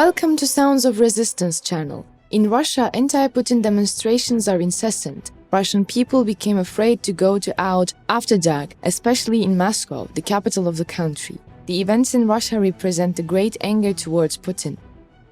Welcome to Sounds of Resistance channel. In Russia, anti-Putin demonstrations are incessant. Russian people became afraid to go out after dark, especially in Moscow, the capital of the country. The events in Russia represent a great anger towards Putin.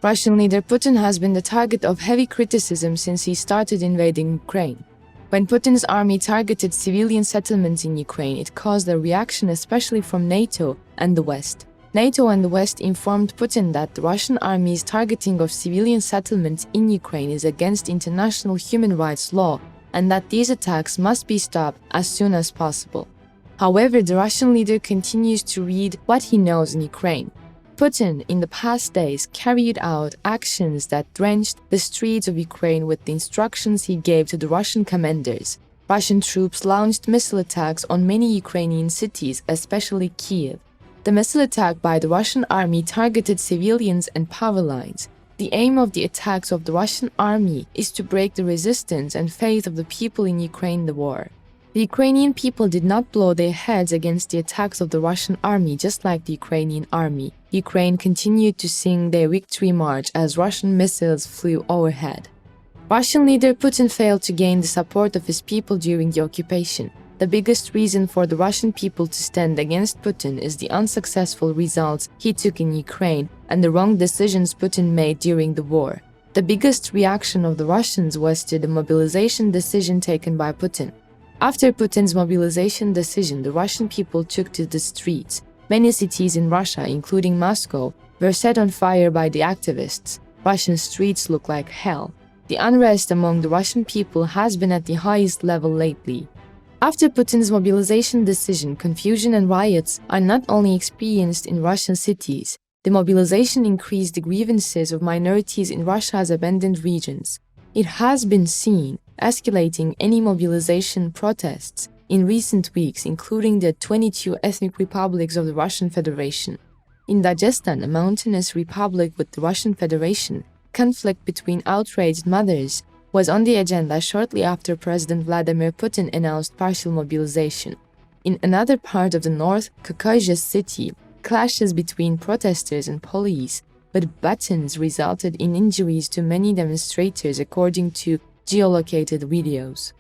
Russian leader Putin has been the target of heavy criticism since he started invading Ukraine. When Putin's army targeted civilian settlements in Ukraine, it caused a reaction especially from NATO and the West. NATO and the West informed Putin that the Russian army's targeting of civilian settlements in Ukraine is against international human rights law and that these attacks must be stopped as soon as possible. However, the Russian leader continues to read what he knows in Ukraine. Putin, in the past days, carried out actions that drenched the streets of Ukraine with the instructions he gave to the Russian commanders. Russian troops launched missile attacks on many Ukrainian cities, especially Kiev. The missile attack by the Russian army targeted civilians and power lines. The aim of the attacks of the Russian army is to break the resistance and faith of the people in Ukraine in the war. The Ukrainian people did not blow their heads against the attacks of the Russian army, just like the Ukrainian army. Ukraine continued to sing their victory march as Russian missiles flew overhead. Russian leader Putin failed to gain the support of his people during the occupation. The biggest reason for the Russian people to stand against Putin is the unsuccessful results he took in Ukraine and the wrong decisions Putin made during the war. The biggest reaction of the Russians was to the mobilization decision taken by Putin. After Putin's mobilization decision, the Russian people took to the streets. Many cities in Russia, including Moscow, were set on fire by the activists. Russian streets look like hell. The unrest among the Russian people has been at the highest level lately. After Putin's mobilization decision, confusion and riots are not only experienced in Russian cities. The mobilization increased the grievances of minorities in Russia's abandoned regions. It has been seen escalating any mobilization protests in recent weeks, including the 22 ethnic republics of the Russian Federation. In Dagestan, a mountainous republic with the Russian Federation, conflict between outraged mothers was on the agenda shortly after President Vladimir Putin announced partial mobilization. In another part of the North Caucasus city, clashes between protesters and police with batons resulted in injuries to many demonstrators, according to geolocated videos.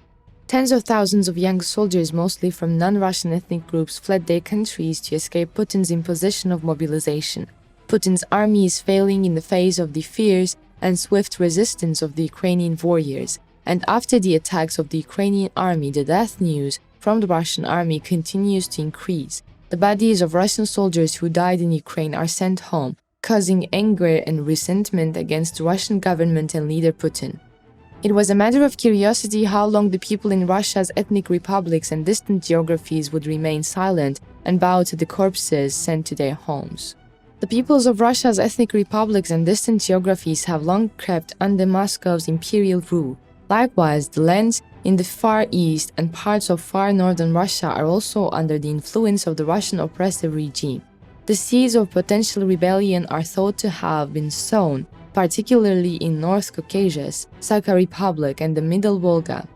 Tens of thousands of young soldiers, mostly from non-Russian ethnic groups, fled their countries to escape Putin's imposition of mobilization. Putin's army is failing in the face of the fierce and swift resistance of the Ukrainian warriors, and after the attacks of the Ukrainian army, the death news from the Russian army continues to increase. The bodies of Russian soldiers who died in Ukraine are sent home, causing anger and resentment against the Russian government and leader Putin. It was a matter of curiosity how long the people in Russia's ethnic republics and distant geographies would remain silent and bow to the corpses sent to their homes. The peoples of Russia's ethnic republics and distant geographies have long crept under Moscow's imperial rule. Likewise, the lands in the Far East and parts of far northern Russia are also under the influence of the Russian oppressive regime. The seeds of potential rebellion are thought to have been sown, particularly in North Caucasus, Sakha Republic, and the Middle Volga.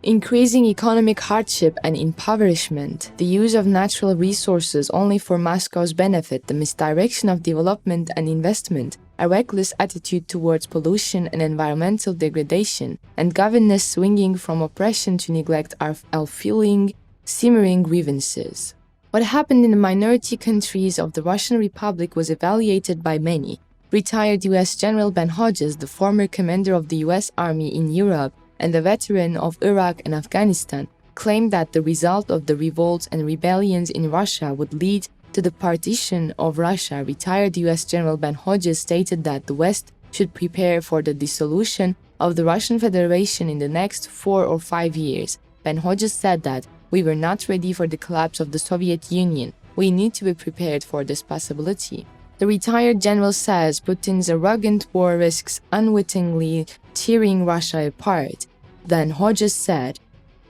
Increasing economic hardship and impoverishment, the use of natural resources only for Moscow's benefit, the misdirection of development and investment, a reckless attitude towards pollution and environmental degradation, and governance swinging from oppression to neglect are fueling simmering grievances. What happened in the minority countries of the Russian Republic was evaluated by many. Retired U.S. General Ben Hodges, the former commander of the U.S. Army in Europe, and a veteran of Iraq and Afghanistan, claimed that the result of the revolts and rebellions in Russia would lead to the partition of Russia. Retired U.S. General Ben Hodges stated that the West should prepare for the dissolution of the Russian Federation in the next 4 or 5 years. Ben Hodges said that we were not ready for the collapse of the Soviet Union. We need to be prepared for this possibility. The retired general says Putin's arrogant war risks unwittingly tearing Russia apart. Then Hodges said,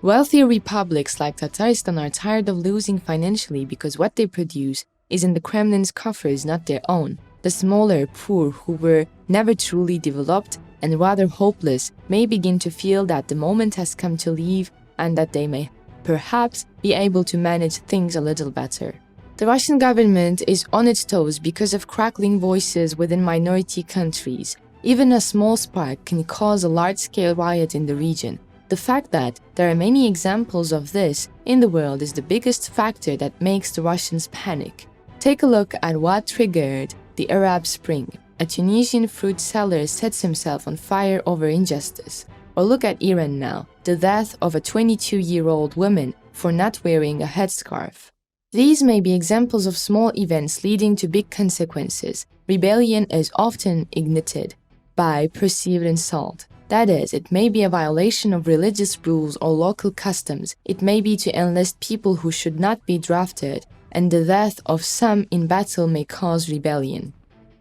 wealthier republics like Tatarstan are tired of losing financially because what they produce is in the Kremlin's coffers, not their own. The smaller, poor, who were never truly developed and rather hopeless, may begin to feel that the moment has come to leave and that they may perhaps be able to manage things a little better. The Russian government is on its toes because of crackling voices within minority countries. Even a small spark can cause a large-scale riot in the region. The fact that there are many examples of this in the world is the biggest factor that makes the Russians panic. Take a look at what triggered the Arab Spring. A Tunisian fruit seller sets himself on fire over injustice. Or look at Iran now, the death of a 22-year-old woman for not wearing a headscarf. These may be examples of small events leading to big consequences. Rebellion is often ignited by perceived insult. That is, it may be a violation of religious rules or local customs. It may be to enlist people who should not be drafted, and the death of some in battle may cause rebellion.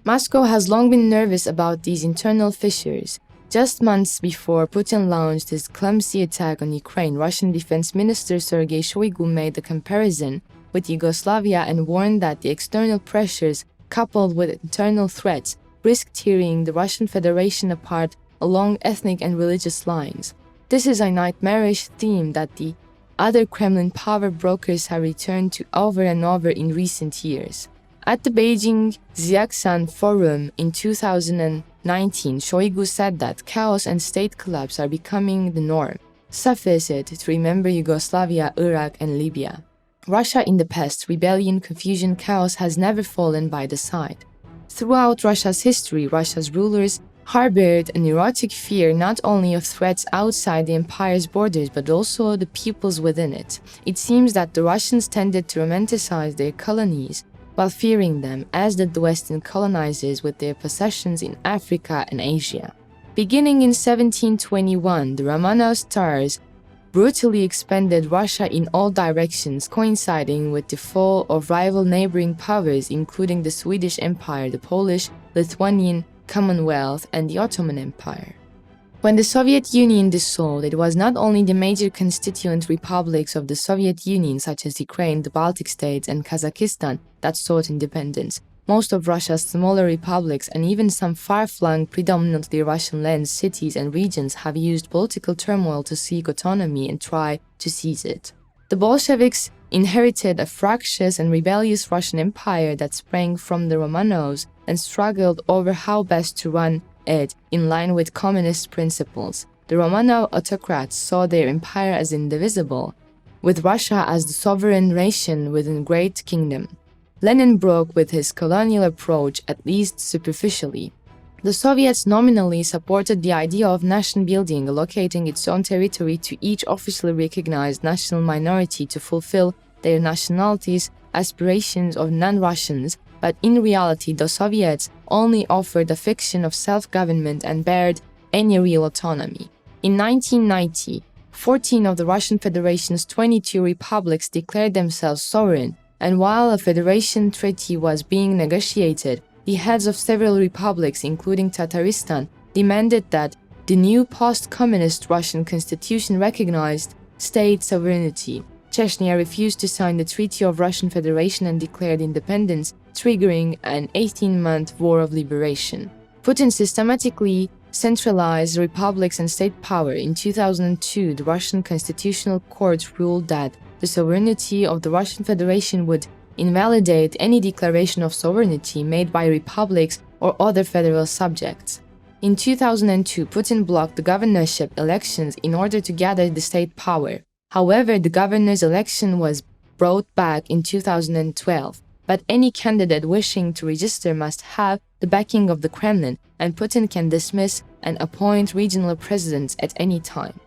Moscow has long been nervous about these internal fissures. Just months before Putin launched his clumsy attack on Ukraine, Russian Defense Minister Sergei Shoigu made the comparison with Yugoslavia and warned that the external pressures, coupled with internal threats, risk tearing the Russian Federation apart along ethnic and religious lines. This is a nightmarish theme that the other Kremlin power brokers have returned to over and over in recent years. At the Beijing Xiaxan Forum in 2019, Shoigu said that chaos and state collapse are becoming the norm. Suffice it to remember Yugoslavia, Iraq, and Libya. Russia in the past, rebellion, confusion, chaos has never fallen by the side. Throughout Russia's history, Russia's rulers harbored an erotic fear not only of threats outside the empire's borders but also the peoples within it. It seems that the Russians tended to romanticize their colonies while fearing them, as did the Western colonizers with their possessions in Africa and Asia. Beginning in 1721, the Romanov Tsars brutally expanded Russia in all directions, coinciding with the fall of rival neighboring powers including the Swedish Empire, the Polish, Lithuanian Commonwealth, and the Ottoman Empire. When the Soviet Union dissolved, it was not only the major constituent republics of the Soviet Union such as Ukraine, the Baltic states, and Kazakhstan that sought independence. Most of Russia's smaller republics and even some far-flung, predominantly Russian lands, cities, and regions have used political turmoil to seek autonomy and try to seize it. The Bolsheviks inherited a fractious and rebellious Russian empire that sprang from the Romanovs and struggled over how best to run it in line with communist principles. The Romanov autocrats saw their empire as indivisible, with Russia as the sovereign nation within a great kingdom. Lenin broke with his colonial approach, at least superficially. The Soviets nominally supported the idea of nation building, allocating its own territory to each officially recognized national minority to fulfill their nationality's aspirations of non-Russians, but in reality the Soviets only offered a fiction of self-government and barred any real autonomy. In 1990, 14 of the Russian Federation's 22 republics declared themselves sovereign, and while a federation treaty was being negotiated, the heads of several republics, including Tatarstan, demanded that the new post-communist Russian constitution recognized state sovereignty. Chechnya refused to sign the Treaty of Russian Federation and declared independence, triggering an 18-month war of liberation. Putin systematically centralized republics and state power. In 2002, the Russian Constitutional Court ruled that the sovereignty of the Russian Federation would invalidate any declaration of sovereignty made by republics or other federal subjects. In 2002, Putin blocked the governorship elections in order to gather the state power. However, the governor's election was brought back in 2012, but any candidate wishing to register must have the backing of the Kremlin, and Putin can dismiss and appoint regional presidents at any time.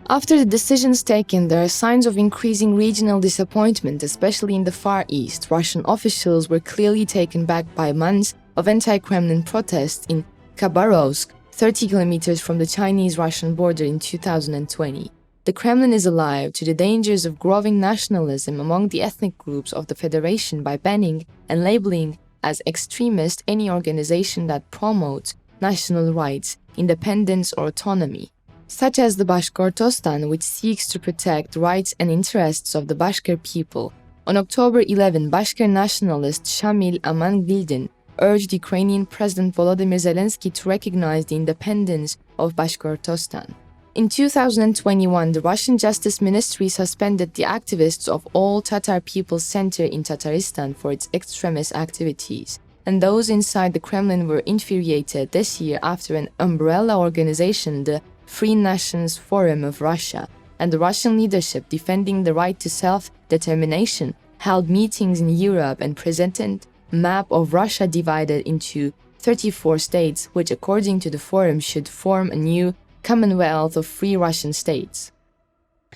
After the decisions taken, there are signs of increasing regional disappointment, especially in the Far East. Russian officials were clearly taken back by months of anti-Kremlin protests in Khabarovsk, 30 kilometers from the Chinese-Russian border in 2020. The Kremlin is alive to the dangers of growing nationalism among the ethnic groups of the Federation by banning and labeling as extremist any organization that promotes national rights, independence, or autonomy, such as the Bashkortostan, which seeks to protect the rights and interests of the Bashkir people. On October 11, Bashkir nationalist Shamil Amangildin urged Ukrainian President Volodymyr Zelensky to recognize the independence of Bashkortostan. In 2021, the Russian Justice Ministry suspended the activists of All Tatar People's Center in Tatarstan for its extremist activities, and those inside the Kremlin were infuriated this year after an umbrella organization, the Free Nations Forum of Russia, and the Russian leadership defending the right to self-determination held meetings in Europe and presented a map of Russia divided into 34 states, which according to the forum should form a new Commonwealth of Free Russian States.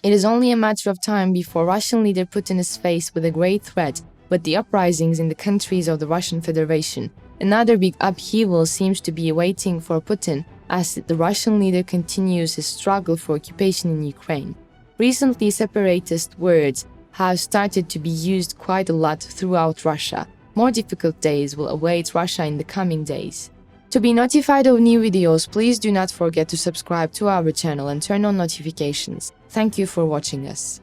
It is only a matter of time before Russian leader Putin is faced with a great threat with the uprisings in the countries of the Russian Federation. Another big upheaval seems to be awaiting for Putin as the Russian leader continues his struggle for occupation in Ukraine. Recently, separatist words have started to be used quite a lot throughout Russia. More difficult days will await Russia in the coming days. To be notified of new videos, please do not forget to subscribe to our channel and turn on notifications. Thank you for watching us.